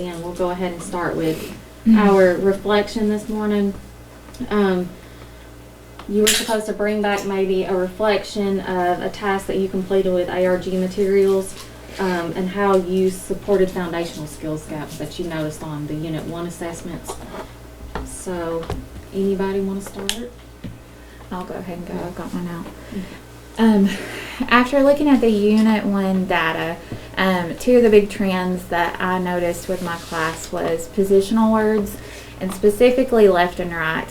And we'll go ahead and start with our reflection this morning. You were supposed to bring back maybe a reflection of a task that you completed with ARG materials, and how you supported foundational skills gaps that you noticed on the Unit 1 assessments. So, anybody want to start? I'll go ahead and go. I've got mine out. After looking at the Unit 1 data, two of the big trends that I noticed with my class was positional words, and specifically left and right.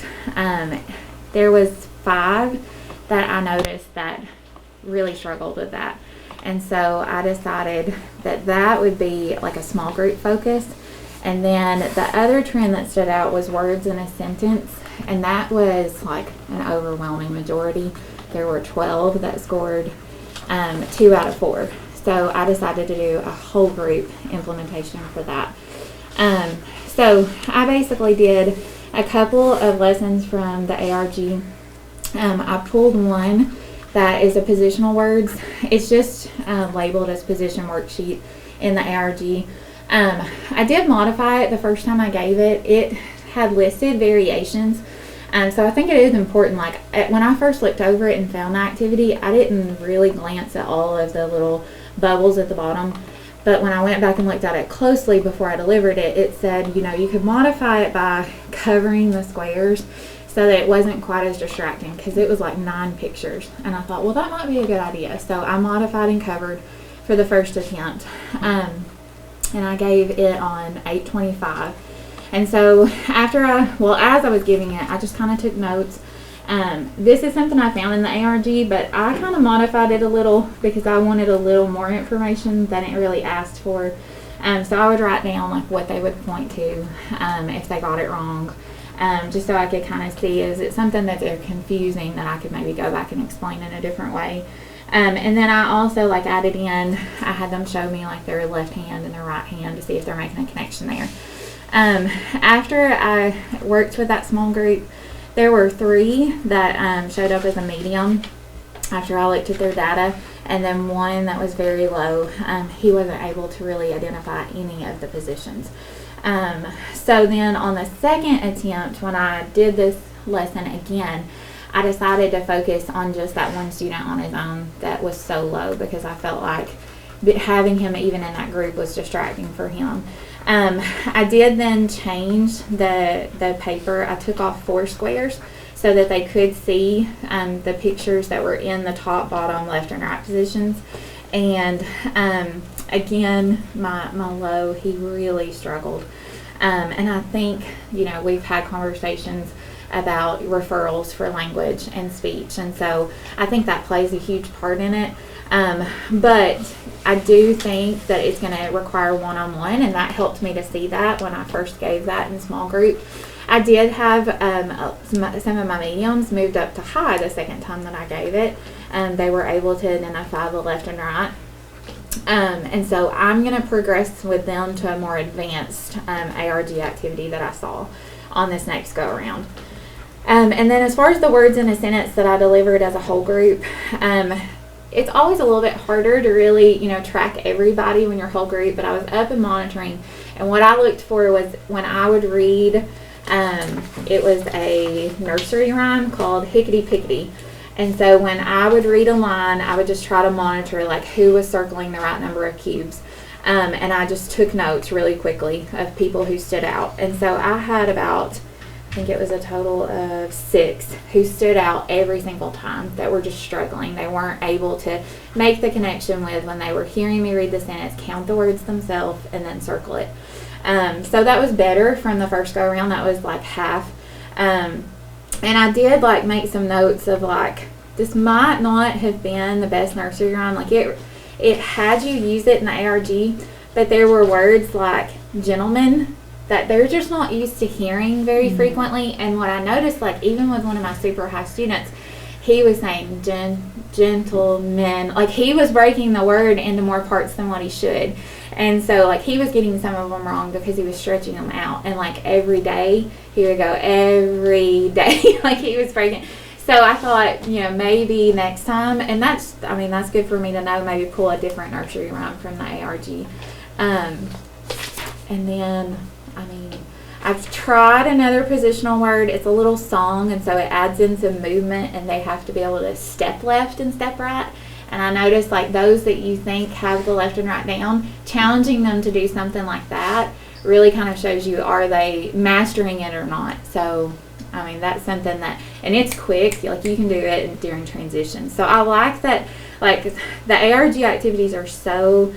There was 5 that I noticed that really struggled with that. And so I decided that that would be like a small group focus. And then the other trend that stood out was words in a sentence, and that was like an overwhelming majority. There were 12 that scored 2 out of 4. So I decided to do a whole group implementation for that. So I basically did a couple of lessons from the ARG. I pulled one that is a positional words. It's just labeled as position worksheet in the ARG. I did modify it the first time I gave it. It had listed variations. So I think it is important, like when I first looked over it and found the activity, I didn't really glance at all of the little bubbles at the bottom. But when I went back and looked at it closely before I delivered it, it said, you know, you could modify it by covering the squares so that it wasn't quite as distracting, because it was like 9 pictures. And I thought, well, that might be a good idea. So I modified and covered for the first attempt. And I gave it on 8/25. And so as I was giving it, I just kind of took notes. This is something I found in the ARG, but I kind of modified it a little because I wanted a little more information than it really asked for. So I would write down like what they would point to if they got it wrong, just so I could kind of see, is it something that they're confusing that I could maybe go back and explain in a different way. And then I also added in, I had them show me like their left hand and their right hand to see if they're making a connection there. After I worked with that small group, there were 3 that showed up as a medium after I looked at their data, and then 1 that was very low. He wasn't able to really identify any of the positions. So then on the second attempt, when I did this lesson again, I decided to focus on just that 1 student on his own that was so low, because I felt like having him even in that group was distracting for him. I did then change the paper. I took off 4 squares so that they could see the pictures that were in the top, bottom, left, and right positions. And again, my low, he really struggled. And I think, we've had conversations about referrals for language and speech, and so I think that plays a huge part in it. But I do think that it's going to require one-on-one, and that helped me to see that when I first gave that in small group. I did have some of my mediums moved up to high the second time that I gave it. They were able to identify the left and right. And so I'm going to progress with them to a more advanced ARG activity that I saw on this next go-around. And then as far as the words in a sentence that I delivered as a whole group, it's always a little bit harder to really, track everybody when you're whole group, but I was up and monitoring, and what I looked for was when I would read, it was a nursery rhyme called Hickety Pickety. And so when I would read a line, I would just try to monitor who was circling the right number of cubes. And I just took notes really quickly of people who stood out. And so I had about, I think it was a total of 6 who stood out every single time that were just struggling. They weren't able to make the connection with when they were hearing me read the sentence, count the words themselves, and then circle it. So that was better from the first go around. That was half. And I did make some notes of this might not have been the best nursery rhyme. It had you use it in the ARG, but there were words like gentleman that they're just not used to hearing very frequently. And what I noticed, even with one of my super high students, he was saying gentleman. He was breaking the word into more parts than what he should. And so, he was getting some of them wrong because he was stretching them out. And, every day, he would go, every day. He was breaking. So I thought, maybe next time, and that's good for me to know, maybe pull a different nursery rhyme from the ARG. And then, I mean, I've tried another positional word. It's a little song, and so it adds in some movement, and they have to be able to step left and step right. And I noticed, like, those that you think have the left and right down, challenging them to do something like that really kind of shows you, are they mastering it or not. So, I mean, that's something that, and it's quick, like you can do it during transition. So I like that, like the ARG activities are so,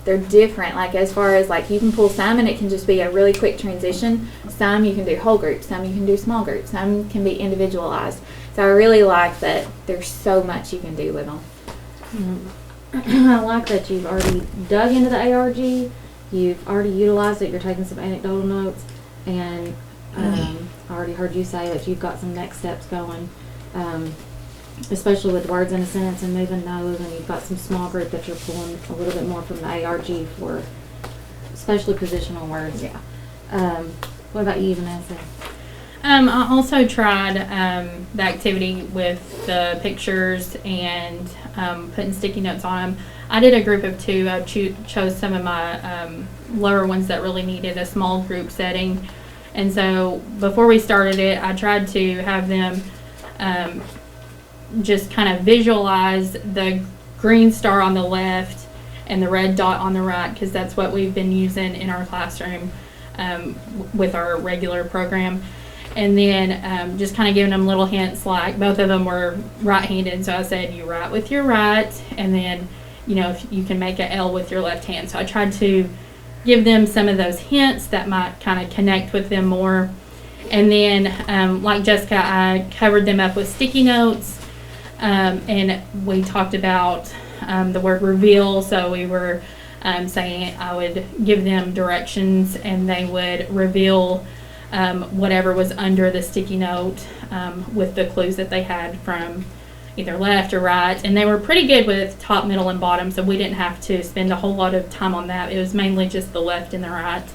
they're different, like as far as like you can pull some and it can just be a really quick transition. Some you can do whole groups, some you can do small groups, some can be individualized. So I really like that there's so much you can do with them. I like that you've already dug into the ARG, you've already utilized it, you're taking some anecdotal notes, and I already heard you say that you've got some next steps going, especially with words in a sentence and moving those, and you've got some small group that you're pulling a little bit more from the ARG for especially positional words. Yeah. What about you, Vanessa? I also tried the activity with the pictures and putting sticky notes on them. I did a group of 2. I chose some of my lower ones that really needed a small group setting. And so before we started it, I tried to have them just kind of visualize the green star on the left and the red dot on the right, because that's what we've been using in our classroom with our regular program. And then just kind of giving them little hints, like both of them were right-handed, so I said you write with your right, and then if you can make an L with your left hand. So I tried to give them some of those hints that might kind of connect with them more. And then like Jessica, I covered them up with sticky notes, and we talked about the word reveal. So we were saying I would give them directions and they would reveal whatever was under the sticky note with the clues that they had from either left or right. And they were pretty good with top, middle, and bottom, so we didn't have to spend a whole lot of time on that. It was mainly just the left and the right.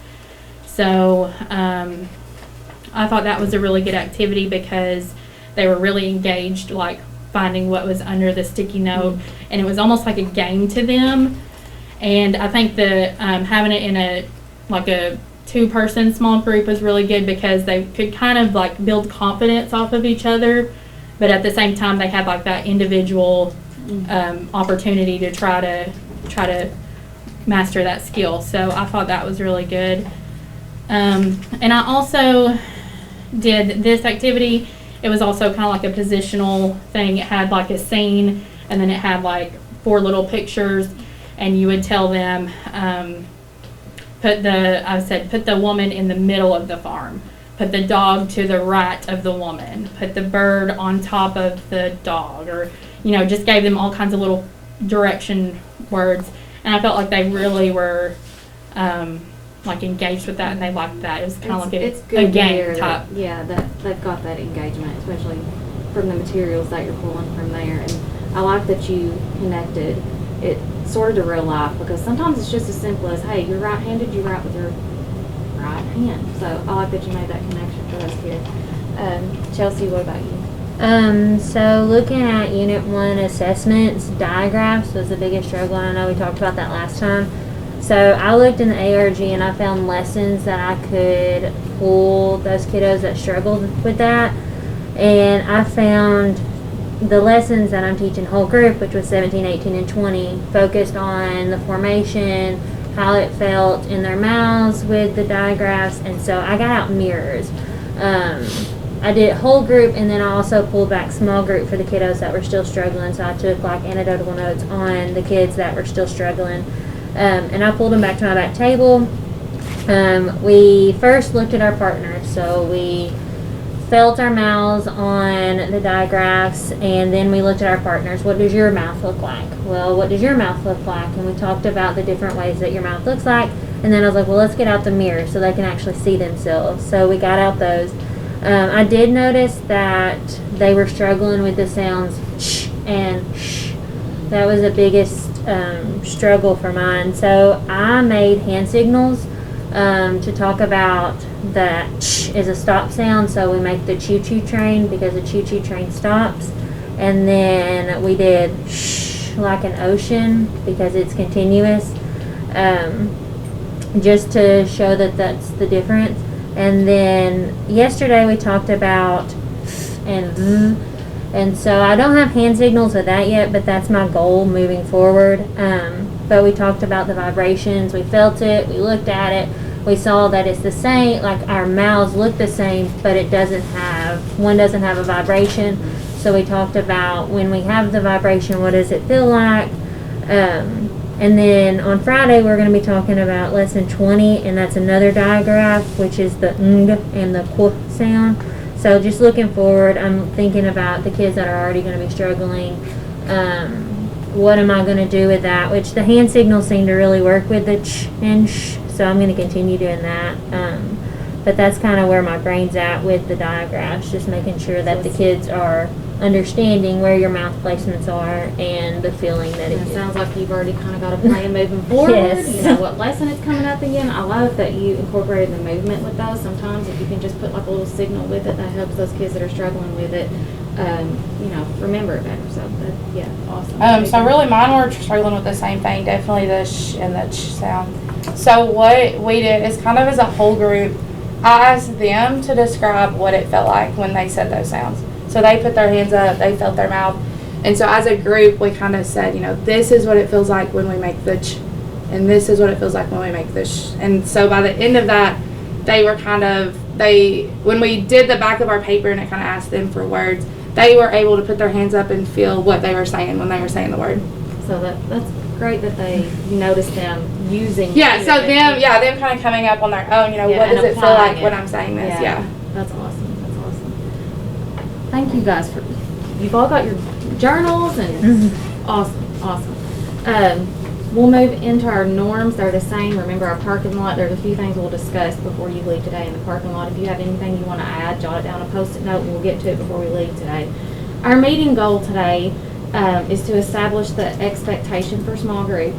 So I thought that was a really good activity because they were really engaged, like finding what was under the sticky note, and it was almost like a game to them. And I think that having it in a 2-person small group was really good because they could kind of like build confidence off of each other, but at the same time they had like that individual opportunity to try to master that skill. So I thought that was really good. And I also did this activity. It was also kind of like a positional thing. It had like a scene, and then it had like 4 little pictures, and you would tell them, put the woman in the middle of the farm, put the dog to the right of the woman, put the bird on top of the dog, or just gave them all kinds of little direction words. And I felt like they really were like engaged with that, and they liked that. It was kind of like a game type. That they've got that engagement, especially from the materials that you're pulling from there. And I like that you connected it sort of to real life, because sometimes it's just as simple as, hey, you're right-handed, you write with your right hand. So I like that you made that connection for those kids. Chelsea, what about you? So looking at Unit 1 assessments, diagraphs was the biggest struggle. I know we talked about that last time. So I looked in the ARG and I found lessons that I could pull those kiddos that struggled with that. And I found the lessons that I'm teaching whole group, which was 17, 18, and 20, focused on the formation, how it felt in their mouths with the diagraphs. And so I got out mirrors. I did whole group, and then I also pulled back small group for the kiddos that were still struggling. So I took like anecdotal notes on the kids that were still struggling. And I pulled them back to my back table. We first looked at our partners. So we felt our mouths on the diagraphs, and then we looked at our partners. What does your mouth look like? Well, what does your mouth look like? And we talked about the different ways that your mouth looks like. And then I was like, well, let's get out the mirror so they can actually see themselves. So we got out those. I did notice that they were struggling with the sounds sh and sh. That was the biggest struggle for mine. So I made hand signals to talk about that sh is a stop sound. So we make the choo-choo train because the choo-choo train stops. And then we did shh like an ocean because it's continuous. just to show that that's the difference. And then yesterday we talked about and zzz, and so I don't have hand signals with that yet, but that's my goal moving forward. But we talked about the vibrations. We felt it. We looked at it. We saw that it's the same. Like our mouths look the same, but it doesn't have one doesn't have a vibration. So we talked about when we have the vibration, what does it feel like? And then on Friday we're going to be talking about lesson 20, and that's another digraph, which is the ng and the qu sound. So just looking forward, I'm thinking about the kids that are already going to be struggling. What am I going to do with that? Which the hand signals seem to really work with the ch and sh, so I'm going to continue doing that. But that's kind of where my brain's at with the diagraphs, just making sure that the kids are understanding where your mouth placements are and the feeling that it It gives. sounds like you've already kind of got a plan moving forward. Yes. You know what lesson is coming up again. I love that you incorporated the movement with those. Sometimes if you can just put like a little signal with it, that helps those kids that are struggling with it, you know, remember it better. So, yeah, awesome. So really mine were struggling with the same thing, definitely the sh and the ch sound. So what we did is kind of as a whole group, I asked them to describe what it felt like when they said those sounds. So they put their hands up, they felt their mouth. And so as a group, we kind of said, you know, this is what it feels like when we make the ch, and this is what it feels like when we make the sh. And so by the end of that, they were when we did the back of our paper and it kind of asked them for words, they were able to put their hands up and feel what they were saying when they were saying the word. So that's great that you noticed them using. Yeah, so them kind of coming up on their own, you know, Yeah, what and does it feel applying like it. when I'm saying this? Yeah. That's awesome. That's awesome. Thank you guys you've all got your journals and awesome. We'll move into our norms. They're the same. Remember our parking lot. There's a few things we'll discuss before you leave today in the parking lot. If you have anything you want to add, jot it down a post-it note and we'll get to it before we leave today. Our meeting goal today is to establish the expectation for small group.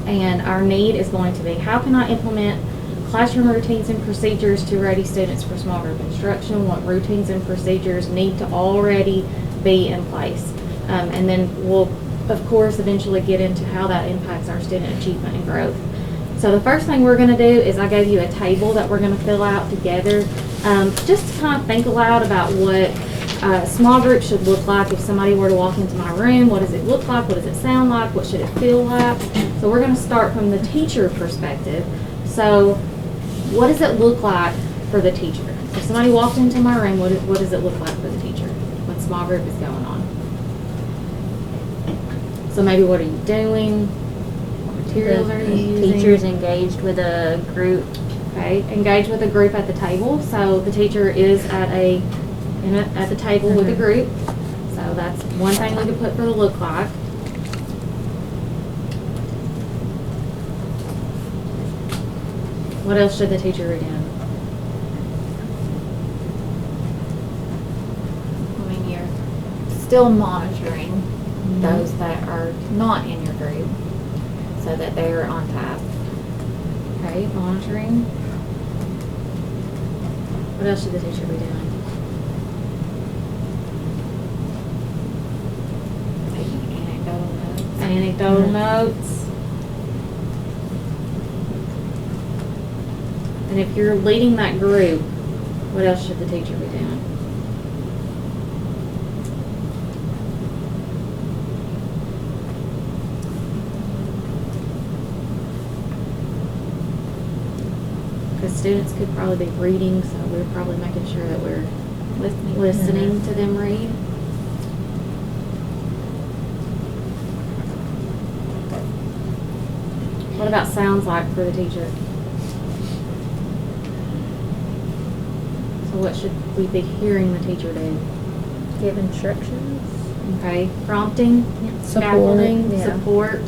And our need is going to be, how can I implement classroom routines and procedures to ready students for small group instruction? What routines and procedures need to already be in place? And then we'll, of course, eventually get into how that impacts our student achievement and growth. So the first thing we're going to do is I gave you a table that we're going to fill out together, just to kind of think aloud about what small group should look like. If somebody were to walk into my room, what does it look like? What does it sound like? What should it feel like? So we're going to start from the teacher perspective. So what does it look like for the teacher? If somebody walked into my room, what does it look like for the teacher when small group is going on? So maybe what are you doing? What materials are you using? Teachers engaged with a group. Okay, engage with a group at the table. So the teacher is at the table with a group. So that's one thing we could put for the look like. What else should the teacher be doing? I mean, you're still monitoring those that are not in your group so that they're on tap. Okay, monitoring. What else should the teacher be doing? Taking anecdotal notes. Anecdotal notes. And if you're leading that group, what else should the teacher be doing? Because students could probably be reading, so we're probably making sure that we're listening to them read. What about sounds like for the teacher? So what should we be hearing the teacher do? Give instructions. Okay, prompting, scaffolding, Yeah. support.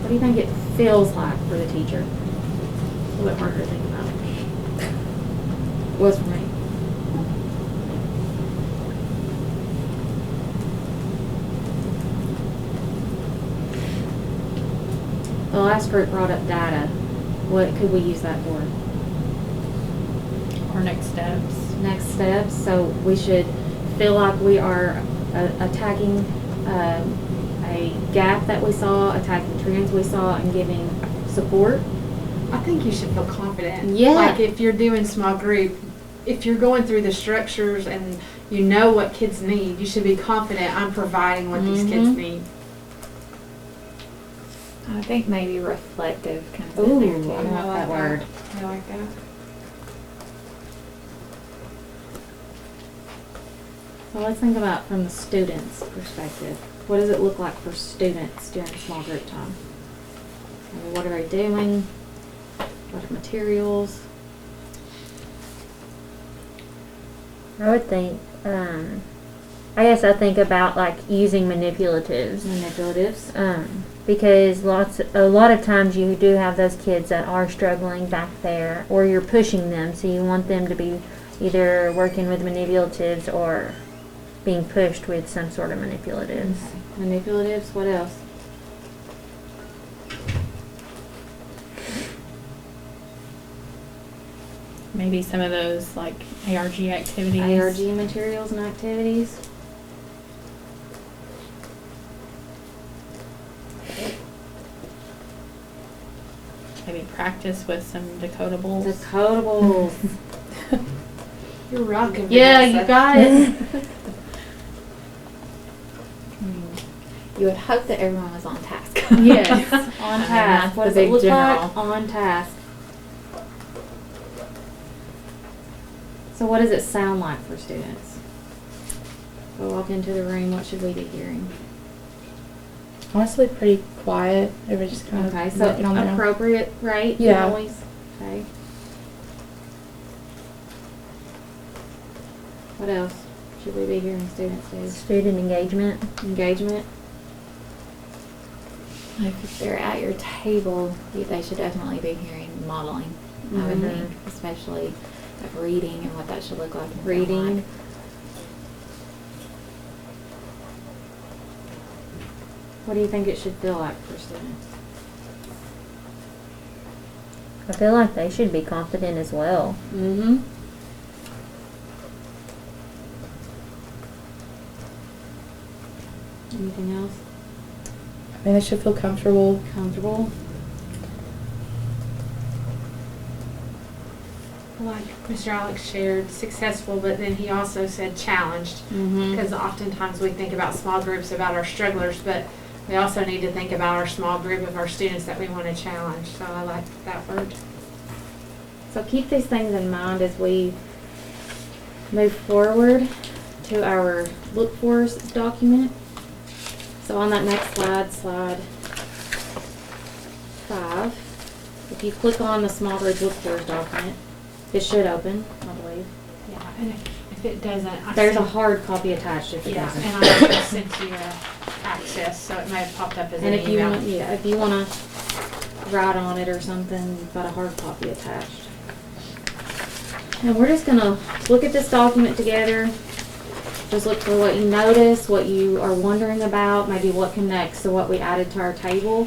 What do you think it feels like for the teacher? A little bit harder to think about. It was for me. The last group brought up data. What could we use that for? Our next steps. Next steps. So we should feel like we are attacking a gap that we saw, attacking trends we saw, and giving support. I think you should feel confident. Yeah. Like if you're doing small group, if you're going through the structures and you know what kids need, you should be confident I'm providing what these kids Mhm. need. I think maybe reflective comes in Ooh, there I too. like that word. I like that. So let's think about from the student's perspective. What does it look like for students during small group time? What are they doing? What are materials? I would think, I guess I think about like using manipulatives. Manipulatives. Because a lot of times you do have those kids that are struggling back there, or you're pushing them, so you want them to be either working with manipulatives or being pushed with some sort of manipulatives. Manipulatives. What else? Maybe some of those like ARG activities. ARG materials and activities. Maybe practice with some decodables. Decodables. You're rocking. Yeah, Vanessa. you got it. You would hope that everyone was on task. Yes, on I mean, task. that's What the does it big look general. like? On task. So what does it sound like for students? We walk into the room, what should we be hearing? Honestly, pretty quiet. Everybody's just kind of Okay, so looking on their own. appropriate rate Yeah. noise. Okay. What else should we be hearing students do? Student engagement. Engagement. If they're at your table, they should definitely be hearing modeling. I would Mhm. think, especially of reading and what that should look like. and sound Reading. like. What do you think it should feel like for students? I feel like they should be confident as well. Mm-hmm. Anything else? I mean, they should feel comfortable. Comfortable? Like Mr. Alex shared, successful, but then he also said challenged. Mm-hmm. Because oftentimes we think about small groups, about our strugglers, but we also need to think about our small group of our students that we want to challenge. So I like that word. So keep these things in mind as we move forward to our look fors document. So on that next slide, slide 5, if you click on the small group look fors document, it should open, I believe. Yeah, and if it doesn't, There's a hard copy attached if it yeah, doesn't. and I just sent you access, so it may have popped up as And an if you email. want, yeah, if you want to write on it or something, you've got a hard copy attached. And we're just gonna look at this document together. Just look for what you notice, what you are wondering about, maybe what connects to what we added to our table.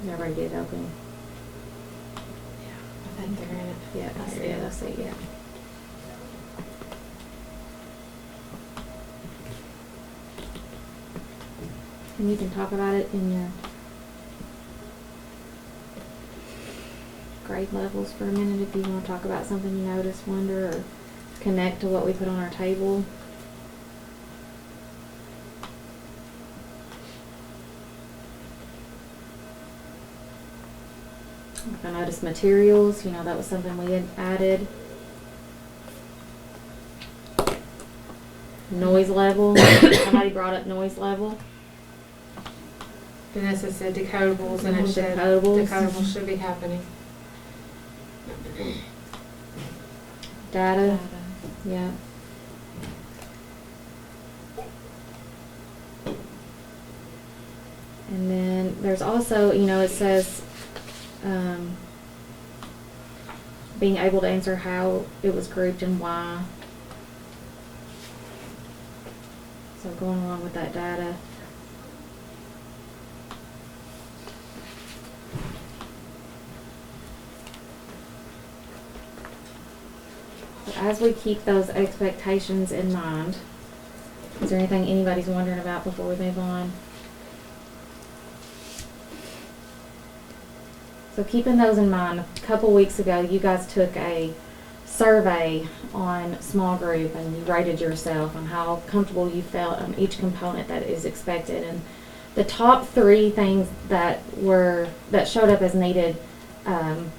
Everybody get it open. I think they're in it. Yeah, I see it, I see it, yeah. And you can talk about it in your grade levels for a minute if you want to talk about something you notice, wonder, or connect to what we put on our table. If I noticed materials, that was something we had added. Noise level. Somebody brought up noise level. Vanessa said decodables, and it Mhm, said decodables. decodables should be happening. Data. Yeah. And then there's also, it says being able to answer how it was grouped and why. So going along with that data. as we keep those expectations in mind, is there anything anybody's wondering about before we move on? So keeping those in mind, a couple weeks ago, you guys took a survey on small group and you rated yourself on how comfortable you felt on each component that is expected. And the top 3 things that showed up as needed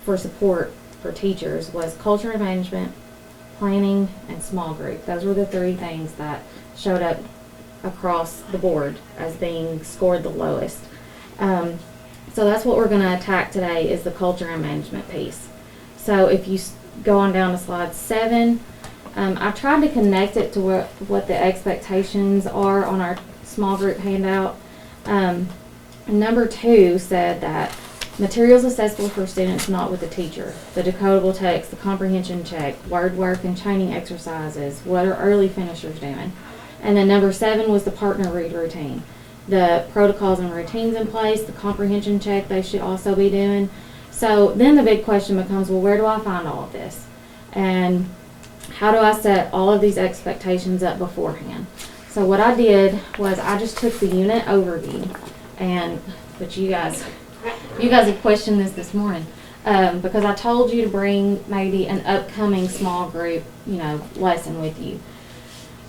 for support for teachers was culture and management, planning, and small group. Those were the 3 things that showed up across the board as being scored the lowest. So that's what we're going to attack today, is the culture and management piece. So if you go on down to slide 7, I tried to connect it to what the expectations are on our small group handout. Number 2 said that materials accessible for students not with the teacher, the decodable text, the comprehension check, word work and training exercises, what are early finishers doing? And then number 7 was the partner read routine, the protocols and routines in place, the comprehension check they should also be doing. So then the big question becomes, well, where do I find all of this? And how do I set all of these expectations up beforehand? So what I did was I just took the unit overview, but you guys have questioned this morning, because I told you to bring maybe an upcoming small group, lesson with you.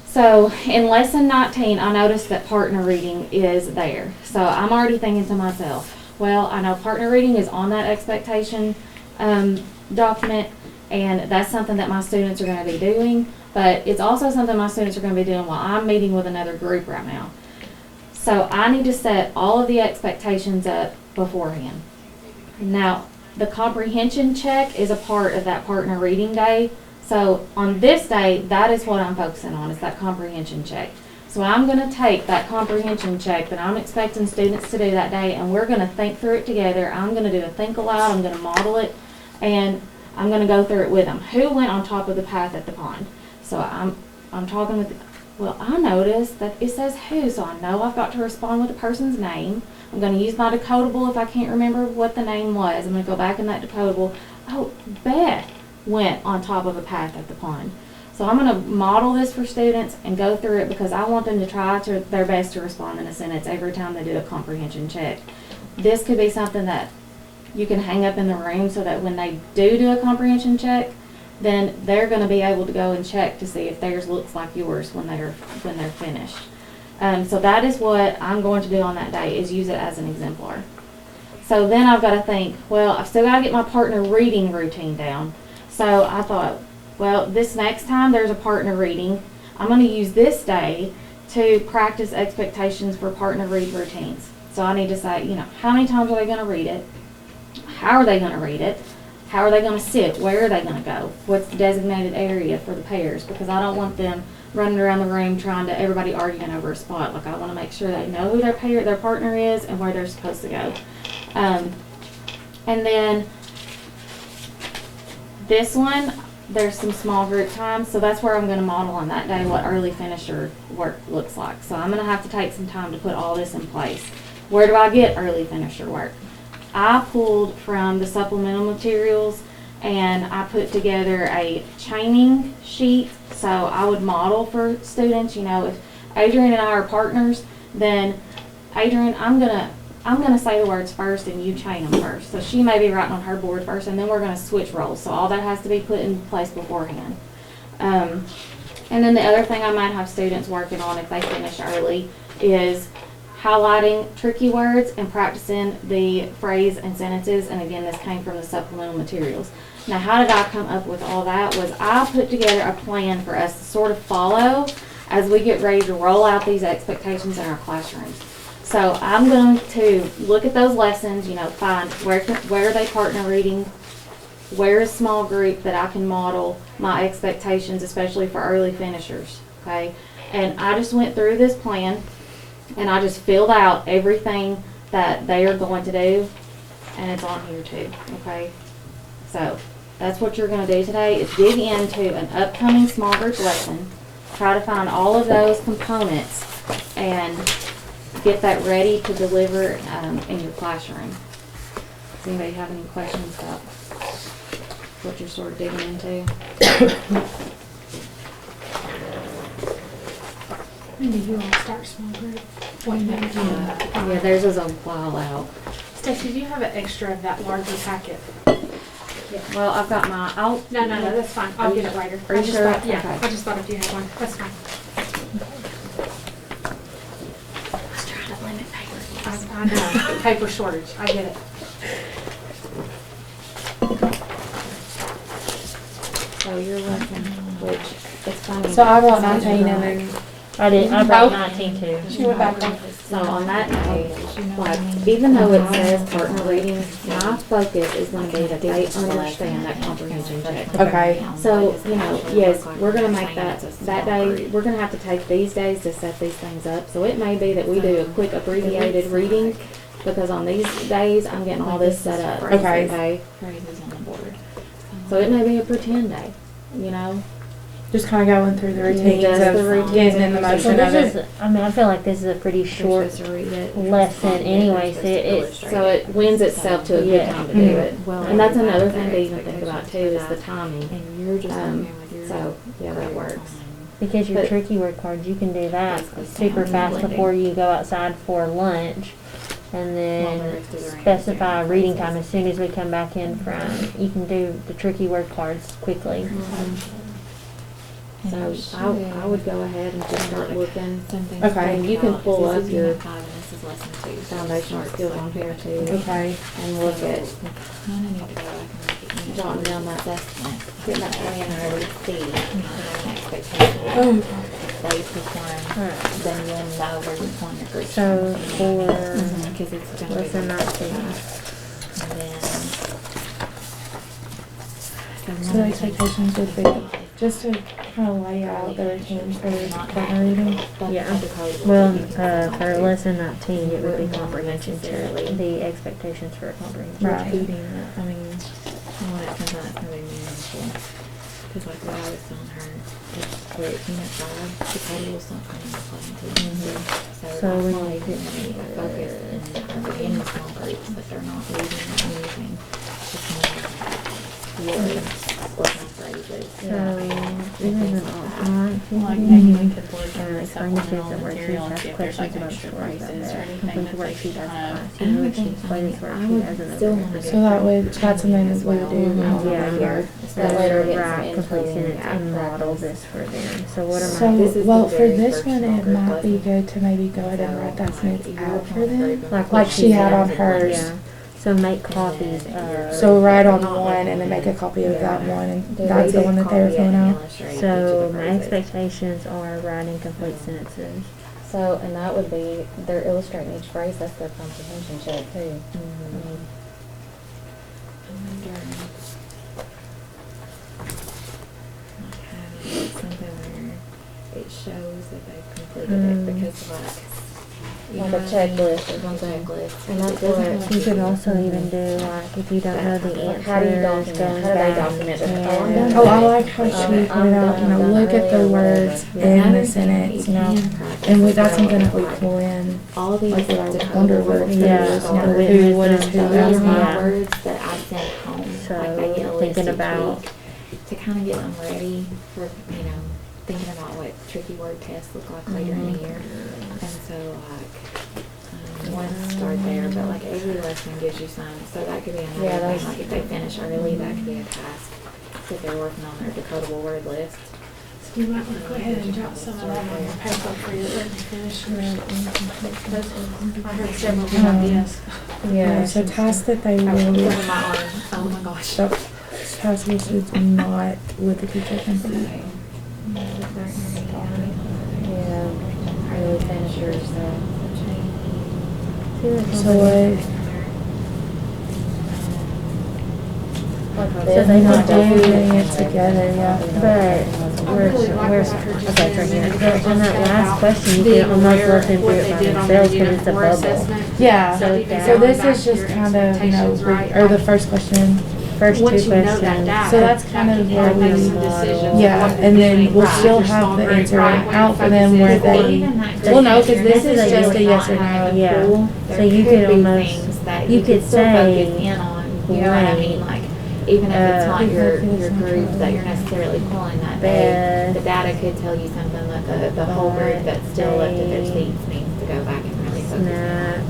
So in lesson 19, I noticed that partner reading is there. So I'm already thinking to myself, well, I know partner reading is on that expectation document, and that's something that my students are going to be doing, but it's also something my students are going to be doing while I'm meeting with another group right now. So I need to set all of the expectations up beforehand. Now, the comprehension check is a part of that partner reading day. So on this day, that is what I'm focusing on, is that comprehension check. So I'm going to take that comprehension check that I'm expecting students to do that day, and we're going to think through it together. I'm going to do a think aloud, I'm going to model it, and I'm going to go through it with them. Who went on top of the path at the pond? So I'm talking with, well, I noticed that it says who, so I know I've got to respond with the person's name. I'm going to use my decodable if I can't remember what the name was. I'm going to go back in that decodable. Oh, Beth went on top of a path at the pond. So I'm going to model this for students and go through it, because I want them to try their best to respond in a sentence every time they do a comprehension check. This could be something that you can hang up in the room so that when they do a comprehension check, then they're going to be able to go and check to see if theirs looks like yours when they're finished. So that is what I'm going to do on that day, is use it as an exemplar. So then I've got to think, well, I've still got to get my partner reading routine down. So I thought, well, this next time there's a partner reading, I'm going to use this day to practice expectations for partner read routines. So I need to say, how many times are they going to read it? How are they going to read it? How are they going to sit? Where are they going to go? What's the designated area for the pairs? Because I don't want them running around the room trying to, everybody arguing over a spot. Like, I want to make sure they know who their partner is and where they're supposed to go. And then this one, there's some small group time, so that's where I'm going to model on that day what early finisher work looks like. So I'm going to have to take some time to put all this in place. Where do I get early finisher work? I pulled from the supplemental materials and I put together a chaining sheet. So I would model for students, if Adrian and I are partners, then Adrian, I'm gonna say the words first and you chain them first. So she may be writing on her board first, and then we're gonna switch roles. So all that has to be put in place beforehand. And then the other thing I might have students working on if they finish early is highlighting tricky words and practicing the phrase and sentences. And again, this came from the supplemental materials. Now, how did I come up with all that? Was I put together a plan for us to sort of follow as we get ready to roll out these expectations in our classrooms. So I'm going to look at those lessons, find where are they partner reading, where is small group that I can model my expectations, especially for early finishers, okay? And I just went through this plan and I just filled out everything that they are going to do, and it's on here too, okay? So that's what you're going to do today, is dig into an upcoming small group lesson, try to find all of those components, and get that ready to deliver in your classroom. Does anybody have any questions about what you're sort of digging into? When did you all start small group? What number? Yeah, theirs is a while out. Stacy, do you have an extra of that larger packet? Well, I've got my, No, that's fine. Are I'll you- get it later. are you I just sure? thought, yeah, Okay. I just thought if you had one, that's fine. was trying to limit paper. I know, paper shortage, I get it. So you're looking, which it's funny. So I brought 19 and then I brought Oh. 19 too. she went back on. So on that page, like, even though it says partner reading, my focus is gonna be that they understand that comprehension check. Okay. So, you know, yes, we're gonna make that day, we're gonna have to take these days to set these things up. So it may be that we do a quick abbreviated reading, because on these days, I'm getting all this set up. Okay. Phrases on the board. So it may be a pretend day, you know? Just kind of going through the routines Just of the routines getting in the and motion Well, of this it. is, I mean, I feel like this is a pretty short lesson anyway, so it's, So it wins itself to a good Yeah. time to do it. And that's another thing to even think about too, is the timing. And you're just Um, in there with your. So, yeah, that works. because your But- tricky word cards, you can do that super fast before you go outside for lunch. And then specify reading time as soon as we come back in from, you can do the tricky word cards quickly. So I would go ahead and just start looking. Okay. And you can pull up your foundational foundational skills on here too, Okay. and look at Kind of need to go back and look at unit jotting down that, getting that plan ready. expectations. Oh. They perform, then you'll know where you want your group. So for Because it's gonna be. lesson 19, And then. So the expectations would be just to kind of lay out the routines for partner reading. yeah. Well, for lesson 19, it would be comprehension check, the expectations for a comprehension Right. check. Repeating that, I mean, when it comes out, it's gonna be meaningful. Because like what I was telling her, it's for unit 5, the totals don't come into play until. So that's we why need they didn't need to focus in our beginning small groups, that they're not reading or anything. It's more words, spoken phrases. So, even in Like maybe we could look and at the explain the kids supplemental that material worksheets, and ask see if there's like questions about extra stories out phrases or there, anything complete that the they worksheet should as a kind class, of. you worksheet, play this worksheet as another. still wanna So that would, that's something that we would do. Yeah, here. That later gets Right, some complete info sentence and and model practice. this for them. So what am So, I, This is well, the for very this first one, small it group might be lesson. good to maybe go ahead and write that sentence out for them. like Like what she had said. on hers. Yeah, so make copies of. So write on one and then make a copy of that one, and that's the one that they were filling out. So my expectations are writing complete sentences. So, and that would be, they're illustrating each phrase, that's their comprehension check too. Something where it shows that they've completed it, because like. you Like know a what I mean? checklist or Like a something. checklist. And that's what You could also even do like, if you don't know the Like, how do you answers, document, going how do they back. document it? and- Oh, I'm done. Oh, I like how she Okay, put it out, you know, look at the words in the sentence, you know, and that's something that we pull in. All these Like, I Dakota wonder what words, who Yeah, is, the who, witness what is and who, those that's are not. my Yeah. words that I sent home. So, Like I get a list thinking each about- week to kind of get them ready for, you know, thinking about what tricky word tests look like later in the year. And so like, one start there, but like every lesson gives you some, so that could be Yeah, another that's- thing, like if they finish early, that could be a task. If they're working on their decodable word list. So you might want to go ahead and jot some of that on your paper for your written finish. I heard several good ideas. Yeah, so tasks that they will, Over my arm, oh my gosh. so tasks which is not with the teacher complete. Yeah, early finishers, so. So what, Like So this, they not could do putting it together, yeah. But where's, okay, it's right here. But on that last question, you Being can almost aware let them of do what it they by did on themselves their because it's a Unit 4 bubble. assessment. Yeah, So you can so go this back is to just your kind of, you know, expectations, right? or the first question. First two Once you know that questions. data, So that's kind that of can where help make we some decisions. Yeah, What and you're then doing, we'll right, still your have small the group, answer right, where your out for focus them is. where Well, they, even that well, no, just- 'cause this is if just you're a yes not or no. having a Yeah. pool, So there you could could be almost- things that you you could could still say focus in on. You know what I blank. mean? Like, even if it's not your group that you're necessarily pulling that day, the data could tell you something that the whole group that's still left at their seats needs to go back and really focus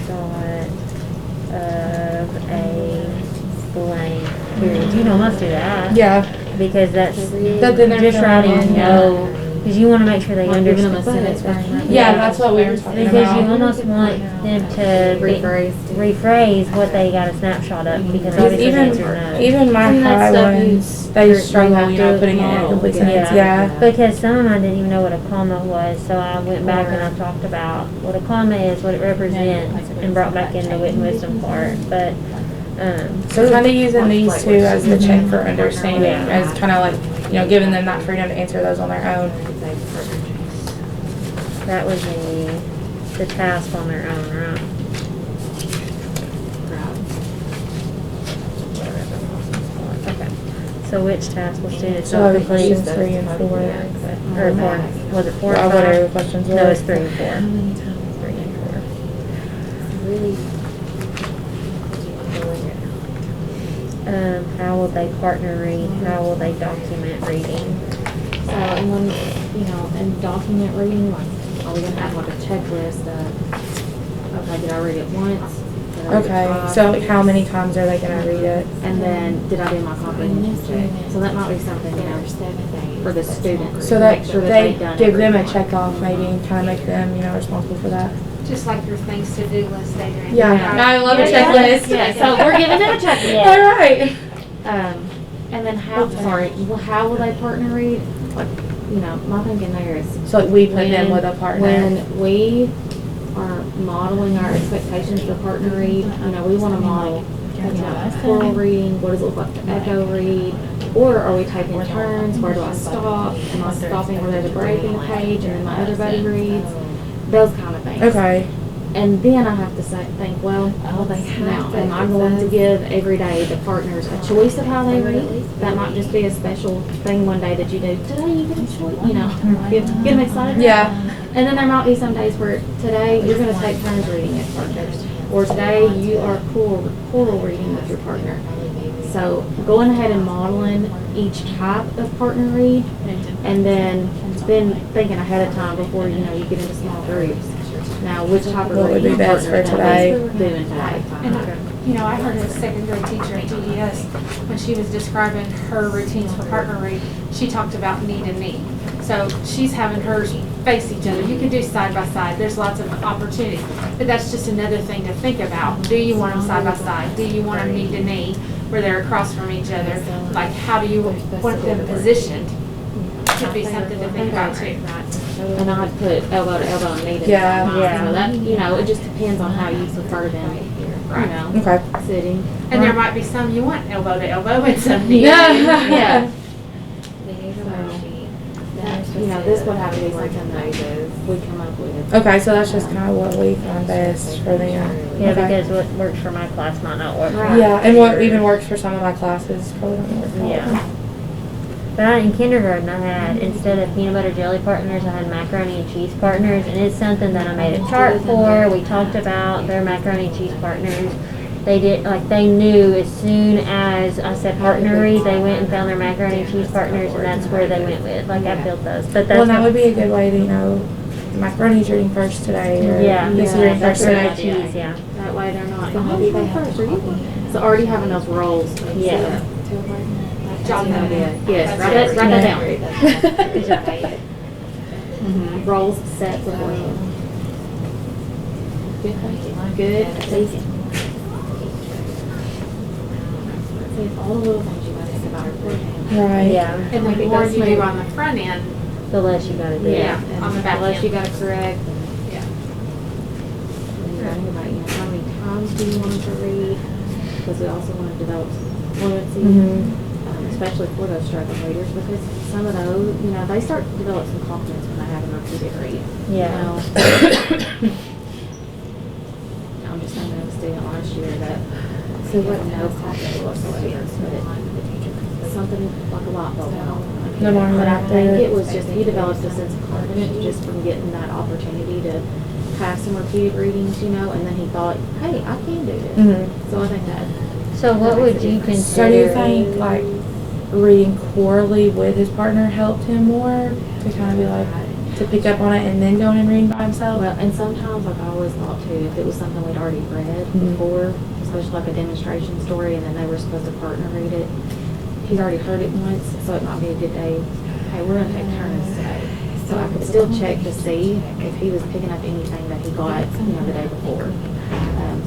Snapshot of a blank period. You can almost do that. Yeah. Because that's That then they're just filling writing in, no, because you want to make sure they Like giving them a understand. sentence. Yeah, that's what we were talking Because you about. almost want them to rephrase what they got a snapshot of, because Because obviously the answer is no. even my And that high stuff ones, you- they they struggle, have you know, to putting it in a model. complete Yeah. sentence. Yeah. Because some of them I didn't even know what a comma was, so I went back and I talked about what a comma is, what it represents, and brought back in the wit and wisdom part. But So kind of using these two as the check for understanding, as kind of like, you know, giving them that freedom to answer those on their own. that was the task on their own, right? Okay. So which task will students So not complete? questions 3 and 4. Or four? Was it 4 Or and whatever the 5? questions were. No, it's 3 and 4. 3 and 4. Really. How will they partner read? How will they document reading? So, and when, in document reading, like, are we gonna have like a checklist of, okay, did I read it once? Did I read it Okay, twice? so how many times are they going to read it? And then, did I do my comprehension check? So that might be something, for the student. So to that make sure they they've done give them a everything. check off maybe and kind of make them, you know, responsible for that. Just like your things to do list, Adrian. Yeah, I love a checklist. Yeah, so we're giving them a checklist. Yeah. All right. And then how will they partner read? Like, my thinking there is So like we put them with a partner. when we are modeling our expectations for partner read, we want to model, plural reading, what does it look like to echo read? Or are we taking turns? Where do I stop? Am I stopping where there's a break in the page and then my other buddy reads? Those kind of things. Okay. And then I have to think, well, now, am I going to give every day the partners a choice of how they read? That might just be a special thing one day that you do. Today you get a choice, get them excited. Yeah. And then there might be some days where today you're going to take turns reading as partners. Or today you are choral reading with your partner. So going ahead and modeling each type of partner read, and then thinking ahead of time before you get into small groups. Now, which type of What would be reading best for partner today? are they doing today? And I heard a second grade teacher at DES, when she was describing her routines for partner read, she talked about knee to knee. So she's having hers face each other. You can do side by side. There's lots of opportunities. But that's just another thing to think about. Do you want them side by side? Do you want them knee to knee where they're across from each other? Like, how do you want them positioned? Could be something to think about too. And I'd put elbow to elbow and knee to knee. Yeah. So that, it just depends on how you prefer them, Okay. sitting. And there might be some you want elbow to elbow and some knee. Yeah. This would have to be something that we come up with. Okay, so that's just kind of what we find best for them. Yeah, Okay. because what works for my class might not work for Right. Yeah, and what even works for some of my classes probably don't work for all of them. Yeah. But in kindergarten, I had, instead of peanut butter jelly partners, I had macaroni and cheese partners, and it's something that I made a chart for. We talked about their macaroni and cheese partners. They knew as soon as I said partner read, they went and found their macaroni and cheese partners, and that's where they went with. Like, I built those. But that's Well, that would be a good way to, macaroni's reading first today, or this is reading first macaroni today. and cheese, yeah. That way they're not, oh, you go first, or you go. So already having those roles. Yeah. Jot that down. Yes, That's write that down. Good job. Roles set beforehand. Good, thank you. Good, that's easy. See, it's all the little things you gotta think about are beforehand. Right. Yeah. And the more you do on the front end, The less you gotta do. Yeah, on and the back unless end. you gotta correct. Yeah. And you're writing about, how many times do you want them to read? Because we also want to develop fluency. Mhm. Especially for those struggling readers, because some of those, they start to develop some confidence when they have an repeated read. Yeah. I'm just thinking of a student last year that there was no confidence whatsoever, but something like a light bulb went on. No more But I than think that. it was just, he developed a sense of confidence just from getting that opportunity to have some repeated readings, and then he thought, hey, I can do this. Mhm. So I think that So what would you So consider? do you think like reading quarterly with his partner helped him more to kind of be like to pick up on it and then going and reading by himself? Well, and sometimes, like I always thought too, if it was something we'd already read Mhm. before, especially like a demonstration story, and then they were supposed to partner read it, he's already heard it once, so it might be a good day. Hey, we're gonna take turns today. So I could still check to see if he was picking up anything that he got, the day before.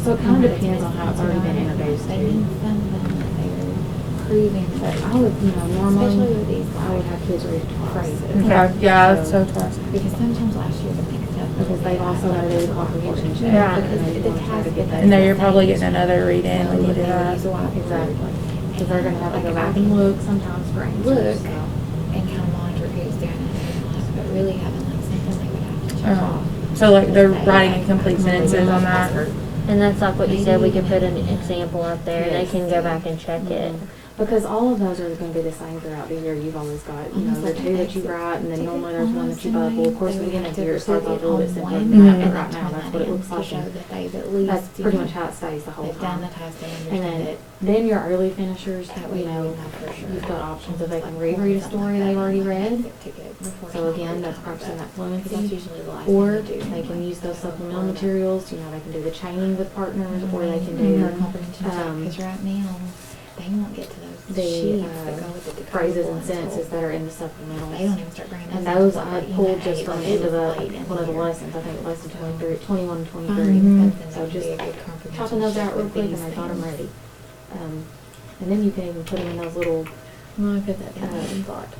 So it kind of depends on how it's already been introduced They to. need some of them that they're proving. But I would, normally, Especially with these I would have kids read twice. phrases. Okay, yeah, so twice. Because sometimes last year the mixed up. Because they've also got to do the comprehension check. Right. And they Because want to try to the get that. And then you're probably getting another read in when you do that. Exactly. Because they're gonna have to go back and look sometimes for answers. Look. So. And kind of monitor who's doing it, but really having like something they would have to check off. So like they're writing incomplete sentences on that. And that's like what you said, we could put an example up there, and they can go back and check it. Because all of those are going to be the same throughout the year. You've always got, the two that you write, and then normally there's one that you bug. Well, of course, beginning of the year, it starts off a little bit simpler than that, but right now, that's what it looks like. And that's pretty much how it stays the whole They've done time. the test, they And understand it. then your early finishers, That way we know for sure. you've got options if they can reread a story they've already read. Ticket before So again, that's practicing that Because that's fluency. usually the last Or thing you do. they can use those supplemental materials, they can do the chaining with partners, or they can Or do comprehension check, because right now, they won't get to those the sheets that go with the phrases decodable and sentences until that are in the They don't supplementals. even start bringing And up those until I like, pulled hey, just from like, the end of it was late in one of the year. lessons, I think lesson 23, 21 and 23. Something So that would just be a good comprehension chopping those check out real with quick and these they got them things. ready. And then you can even put them in those little, Well, I put that down in thought.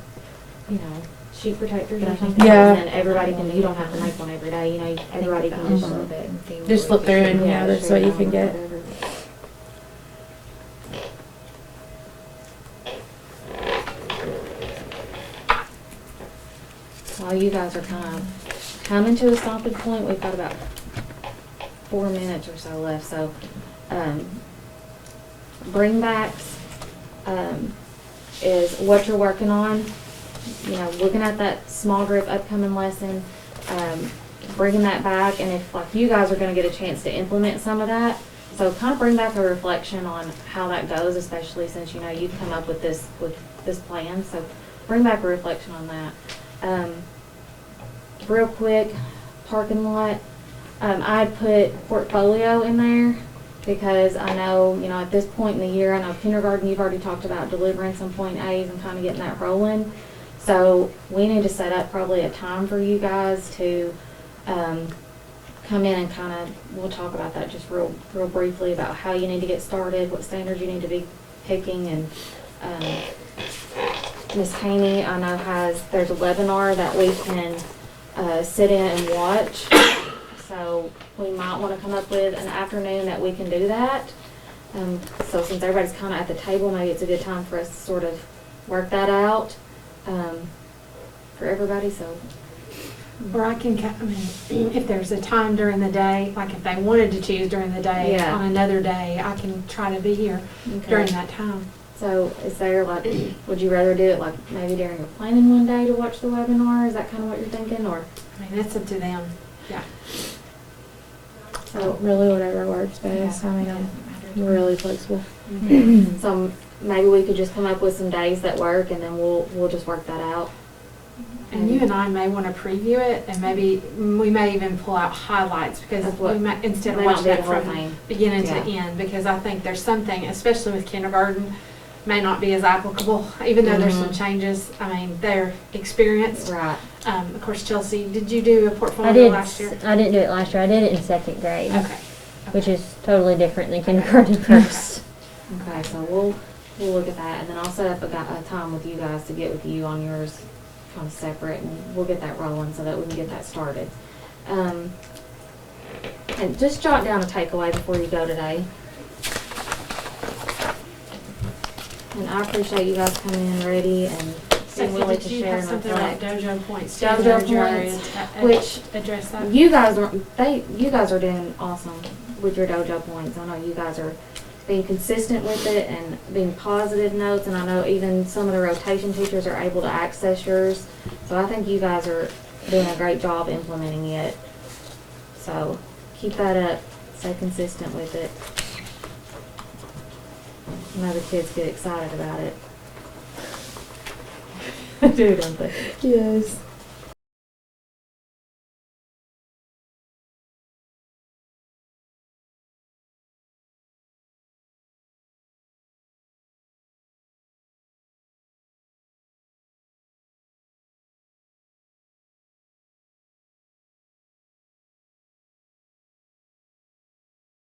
sheet protectors But or I think something. Yeah. And then everybody can, you don't have to make one every day, everybody Think can about just. all of it and see what Just we flip could through do. and that's what you can get. Whatever. While you guys are kind of coming to a stopping point, we've got about 4 minutes or so left. So, bringbacks is what you're working on. Looking at that small group upcoming lesson, bringing that back, and if like you guys are going to get a chance to implement some of that, so kind of bring back a reflection on how that goes, especially since you've come up with this plan. So bring back a reflection on that. Real quick, parking lot. I put portfolio in there because I know, at this point in the year, I know kindergarten, you've already talked about delivering some point A's and kind of getting that rolling. So we need to set up probably a time for you guys to come in and we'll talk about that just real briefly about how you need to get started, what standards you need to be picking, and Ms. Haney, I know there's a webinar that we can sit in and watch. So we might want to come up with an afternoon that we can do that. So since everybody's kind of at the table, maybe it's a good time for us to sort of work that out for everybody. So. Or I can, if there's a time during the day, like if they wanted to choose during the day, Yeah. on another day, I can try to be here during that time. So is there would you rather do it like maybe during your planning one day to watch the webinar? Is that kind of what you're thinking, or? That's up to them. Yeah. So really whatever works best. We're really flexible. So maybe we could just come up with some days that work, and then we'll just work that out. And you and I may want to preview it, and maybe we may even pull out highlights because Of what- we might, instead of May not watching be it the whole from thing. beginning to Yeah. end, because I think there's something, especially with kindergarten, may not be as applicable, even though there's some changes. Their experience. Right. Of course, Chelsea, did you do a I portfolio last year? I didn't do it last year. I did it in second grade, Okay. which is totally different than kindergarten first. Okay. So we'll look at that, and then I'll set up a time with you guys to get with you on yours, kind of separate, and we'll get that rolling so that we can get that started. And just jot down a takeaway before you go today. And I appreciate you guys coming in ready and being willing to Did you share have and something about reflect. dojo points? too? Dojo Would you points, already which address that? You guys are doing awesome with your dojo points. I know you guys are being consistent with it and being positive notes, and I know even some of the rotation teachers are able to access yours. So I think you guys are doing a great job implementing it. So keep that up. Stay consistent with it. I know the kids get excited about it. Do, don't they? Yes.